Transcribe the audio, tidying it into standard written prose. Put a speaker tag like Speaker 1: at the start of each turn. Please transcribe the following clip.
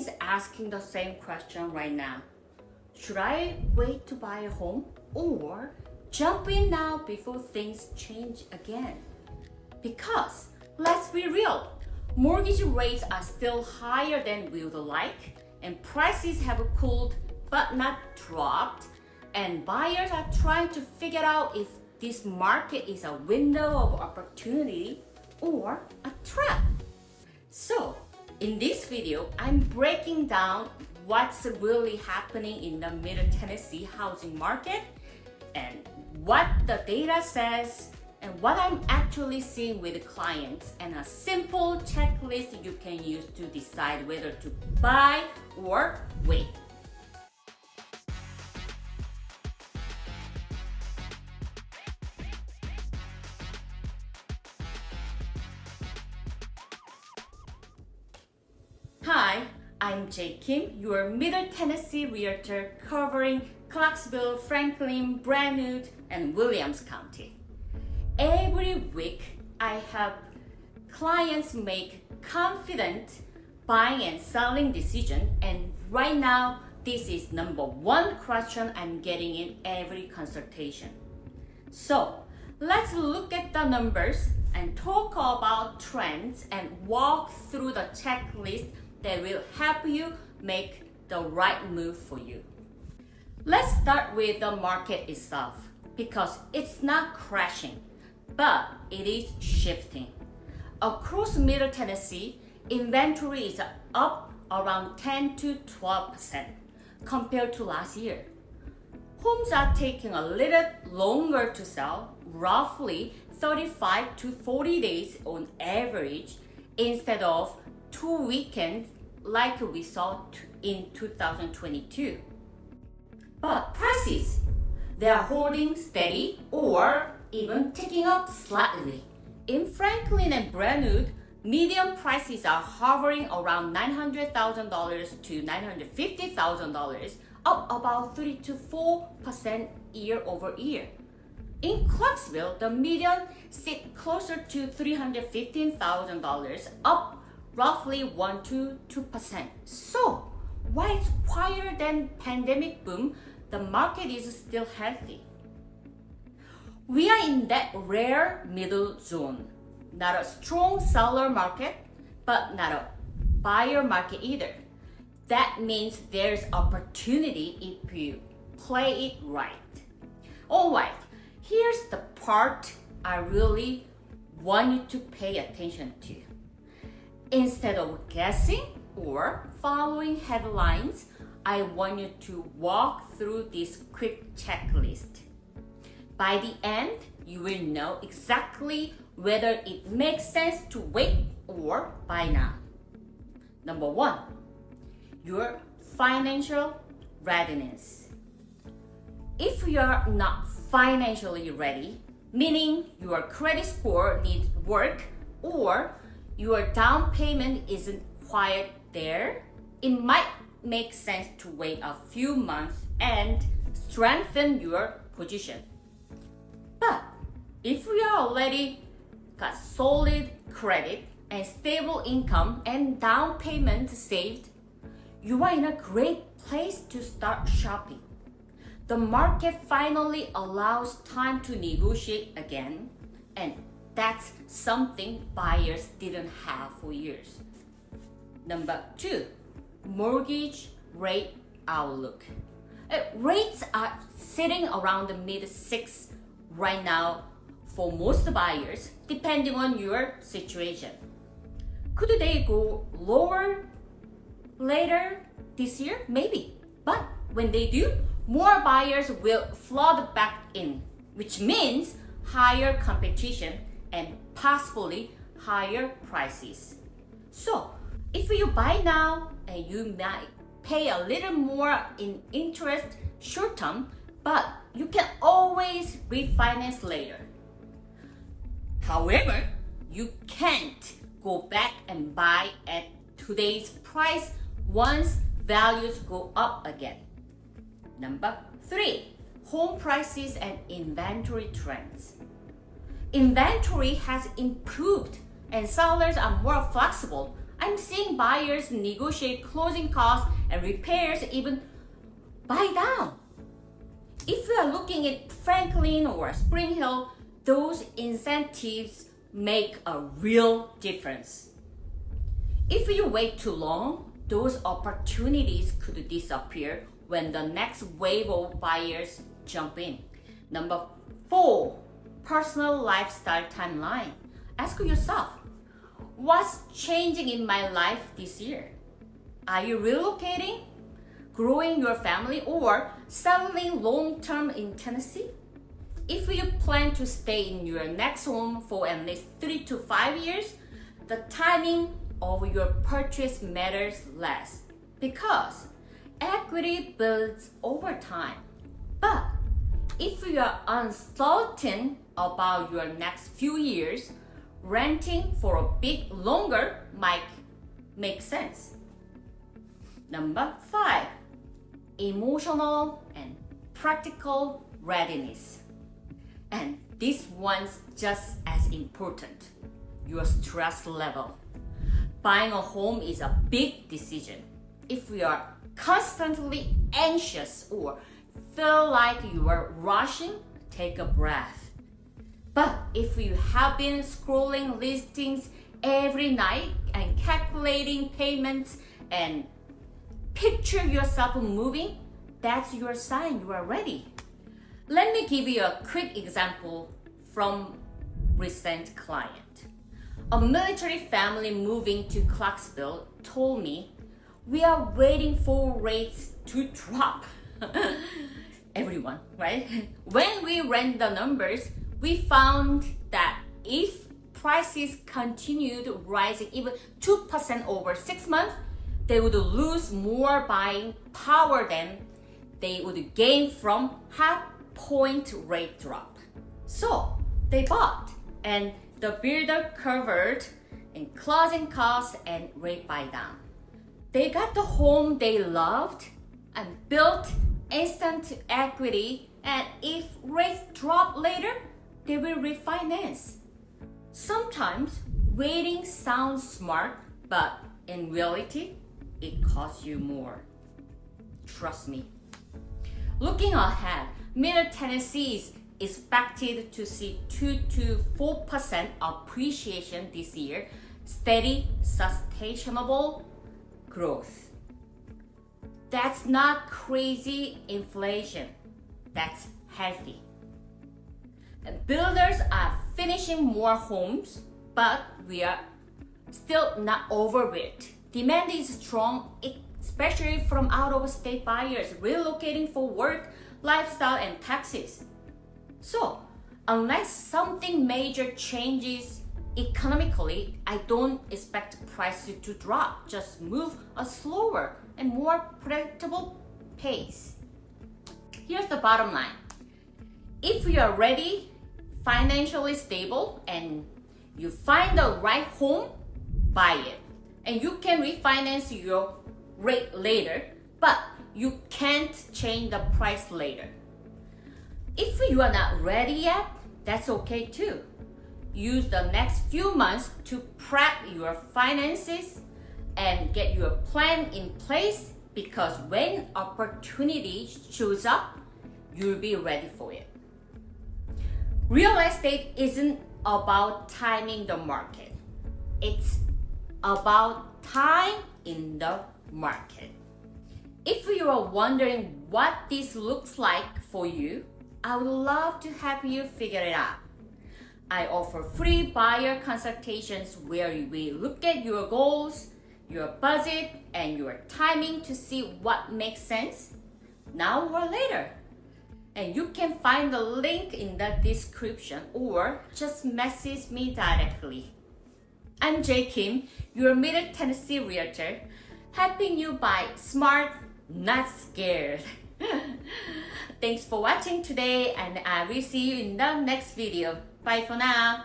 Speaker 1: is asking the same question right now. Should I wait to buy a home or jump in now before things change again? Because let's be real, mortgage rates are still higher than we would like, and prices have cooled but not dropped, and buyers are trying to figure out if this market is a window of opportunity or a trap. So, in this video, I'm breaking down what's really happening in the Middle Tennessee housing market and what the data says and what I'm actually seeing with clients, and a simple checklist you can use to decide whether to buy or wait. Hi, I'm Kim, your Middle Tennessee realtor covering Clarksville, Franklin, Brentwood, and Williams County. Every week, I help clients make confident buying and selling decision, and right now, this is number one question I'm getting in every consultation. So, let's look at the numbers and talk about trends and walk through the checklist that will help you make the right move for you. Let's start with the market itself, because it's not crashing, but it is shifting. Across Middle Tennessee, inventory is up around 10 to 12% compared to last year. Homes are taking a little longer to sell, roughly 35 to 40 days on average, instead of 2 weekends like we saw in 2022. But prices, they are holding steady or even ticking up slightly. In Franklin and Brentwood, median prices are hovering around $900,000 to $950,000, up about 3 to 4% year over year. In Clarksville, the median sits closer to $315,000, up roughly 1 to 2%. So, while it's quieter than pandemic boom, the market is still healthy. We are in that rare middle zone. Not a strong seller market, but not a buyer market either. That means there's opportunity if you play it right. Alright, here's the part I really want you to pay attention to. Instead of guessing or following headlines, I want you to walk through this quick checklist. By the end, you will know exactly whether it makes sense to wait or buy now. Number one, your financial readiness. If you are not financially ready, meaning your credit score needs work or your down payment isn't quite there, it might make sense to wait a few months and strengthen your position. But if you are already got solid credit and stable income and down payment saved, you are in a great place to start shopping. The market finally allows time to negotiate again, and that's something buyers didn't have for years. Number two, mortgage rate outlook. Rates are sitting around the mid-6 right now for most buyers, depending on your situation. Could they go lower later this year? Maybe. But when they do, more buyers will flood back in, which means higher competition and possibly higher prices. So, if you buy now and you might pay a little more in interest short term, but you can always refinance later. However, you can't go back and buy at today's price once values go up again. Number three, home prices and inventory trends. Inventory has improved and sellers are more flexible I'm seeing buyers negotiate closing costs and repairs even buy down. If you are looking at Franklin or Spring Hill, those incentives make a real difference. If you wait too long, those opportunities could disappear when the next wave of buyers jump in. Number 4, personal lifestyle timeline. Ask yourself, what's changing in my life this year? Are you relocating, growing your family, or settling long-term in Tennessee? If you plan to stay in your next home for at least 3 to 5 years, the timing of your purchase matters less because equity builds over time. But if you are uncertain about your next few years, renting for a bit longer might make sense. Number 5, emotional and practical readiness. And this one's just as important, your stress level. Buying a home is a big decision. If you are constantly anxious or feel like you are rushing, take a breath. But if you have been scrolling listings every night and calculating payments and picture yourself moving, that's your sign you are ready. Let me give you a quick example from recent client. A military family moving to Clarksville told me, we are waiting for rates to drop. Everyone, right? When we ran the numbers, we found that if prices continued rising even 2% over 6 months, they would lose more buying power than they would gain from half-point rate drop. So they bought, and the builder covered in closing costs and rate buy down. They got the home they loved and built instant equity, and if rates drop later, they will refinance. Sometimes waiting sounds smart, but in reality, it costs you more. Trust me. Looking ahead, Middle Tennessee is expected to see 2 to 4% appreciation this year, steady, sustainable growth. That's not crazy inflation. That's healthy. And builders are finishing more homes, but we are still not over it. Demand is strong, especially from out-of-state buyers relocating for work, lifestyle, and taxes. So, unless something major changes economically, I don't expect prices to drop. Just move a slower and more predictable pace. Here's the bottom line. If you are ready, financially stable, and you find the right home, buy it. And you can refinance your rate later, but you can't change the price later. If you are not ready yet, that's okay too. Use the next few months to prep your finances and get your plan in place, because when opportunity shows up, you'll be ready for it. Real estate isn't about timing the market. It's about time in the market. If you are wondering what this looks like for you, I would love to help you figure it out. I offer free buyer consultations where we look at your goals, your budget, and your timing to see what makes sense now or later. And you can find the link in the description or just message me directly. I'm Jay Kim, your Middle Tennessee Realtor, helping you buy smart, not scared. Thanks for watching today, and I will see you in the next video. Bye for now.